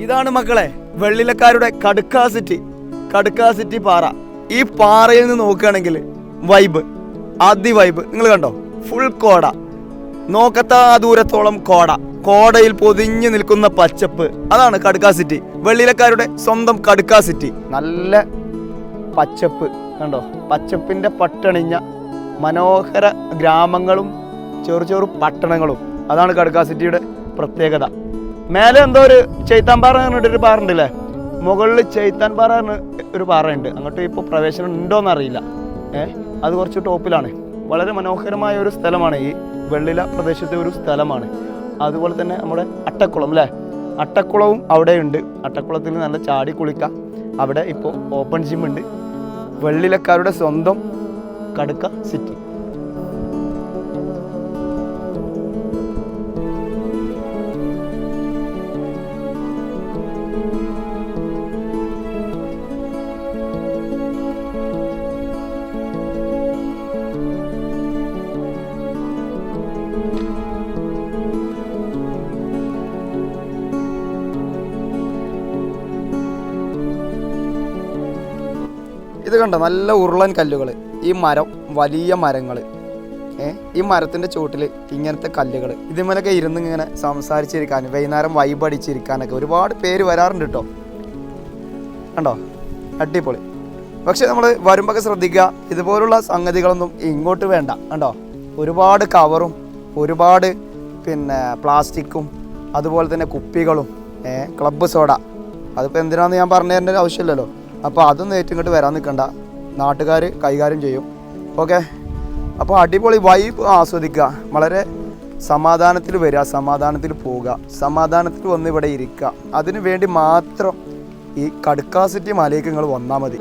ഇതാണ് മക്കളെ വെള്ളിലക്കാരുടെ കടുക്കാസിറ്റി പാറ. ഈ പാറയിൽ നിന്ന് നോക്കുകയാണെങ്കിൽ വൈബ്, വൈബ് നിങ്ങൾ കണ്ടോ, ഫുൾ കോട, നോക്കത്താ ദൂരത്തോളം കോടയിൽ പൊതിഞ്ഞു നിൽക്കുന്ന പച്ചപ്പ്. അതാണ് കടുക്കാസിറ്റി, വെള്ളിലക്കാരുടെ സ്വന്തം കടുക്കാസിറ്റി. നല്ല പച്ചപ്പ് കണ്ടോ, പച്ചപ്പിന്റെ പട്ടണിഞ്ഞ മനോഹര ഗ്രാമങ്ങളും ചെറു പട്ടണങ്ങളും. അതാണ് കടുക്കാസിറ്റിയുടെ പ്രത്യേകത. മേലെ എന്തോ ഒരു ചെയ്ത്താൻപാറ പറഞ്ഞിട്ടൊരു പാറ ഉണ്ടല്ലേ, മുകളിൽ ചെയ്ത്താൻ പാറ ഒരു പാറയുണ്ട്. അങ്ങോട്ട് ഇപ്പോൾ പ്രവേശനം ഉണ്ടോയെന്ന് അറിയില്ല. അത് കുറച്ച് ടോപ്പിലാണ്. വളരെ മനോഹരമായ ഒരു സ്ഥലമാണ് ഈ വെള്ളില പ്രദേശത്തെ ഒരു സ്ഥലമാണ്. അതുപോലെ തന്നെ നമ്മുടെ അട്ടക്കുളം അല്ലേ, അട്ടക്കുളവും അവിടെയുണ്ട്. അട്ടക്കുളത്തിൽ നല്ല ചാടി കുളിക്കാം. അവിടെ ഇപ്പോൾ ഓപ്പൺ ജിം ഉണ്ട്. വെള്ളിലക്കാരുടെ സ്വന്തം കടുക്ക സിറ്റി. ഇത് കണ്ടോ, നല്ല ഉരുളൻ കല്ലുകൾ. ഈ മരം വലിയ മരങ്ങൾ, ഈ മരത്തിൻ്റെ ചുവട്ടിൽ ഇങ്ങനത്തെ കല്ലുകൾ. ഇതിന്മേലൊക്കെ ഇരുന്ന് ഇങ്ങനെ സംസാരിച്ചിരിക്കാൻ, വൈകുന്നേരം വൈബ് അടിച്ചിരിക്കാനൊക്കെ ഒരുപാട് പേര് വരാറുണ്ട് കേട്ടോ. കണ്ടോ, അടിപൊളി. പക്ഷെ നമ്മൾ വരുമ്പോൾ ശ്രദ്ധിക്കുക, ഇതുപോലുള്ള സംഗതികളൊന്നും ഇങ്ങോട്ട് വേണ്ട. കണ്ടോ, ഒരുപാട് കവറും ഒരുപാട് പ്ലാസ്റ്റിക്കും അതുപോലെ തന്നെ കുപ്പികളും ക്ലബ്ബ് സോഡ. അതിപ്പോൾ എന്തിനാന്ന് ഞാൻ പറഞ്ഞു തരേണ്ട ആവശ്യമില്ലല്ലോ. അപ്പോൾ അതൊന്നും ഇങ്ങോട്ട് വരാൻ നിൽക്കണ്ട, നാട്ടുകാർ കൈകാര്യം ചെയ്യും. ഓക്കെ, അപ്പോൾ അടിപൊളി വൈബ് ആസ്വദിക്കുക. വളരെ സമാധാനത്തിൽ വരിക, സമാധാനത്തിൽ പോവുക, സമാധാനത്തിൽ വന്ന് ഇവിടെ ഇരിക്കുക. അതിനു വേണ്ടി മാത്രം ഈ കടുക്കാസിറ്റി മലയ്ക്ക് നിങ്ങൾ വന്നാൽ മതി.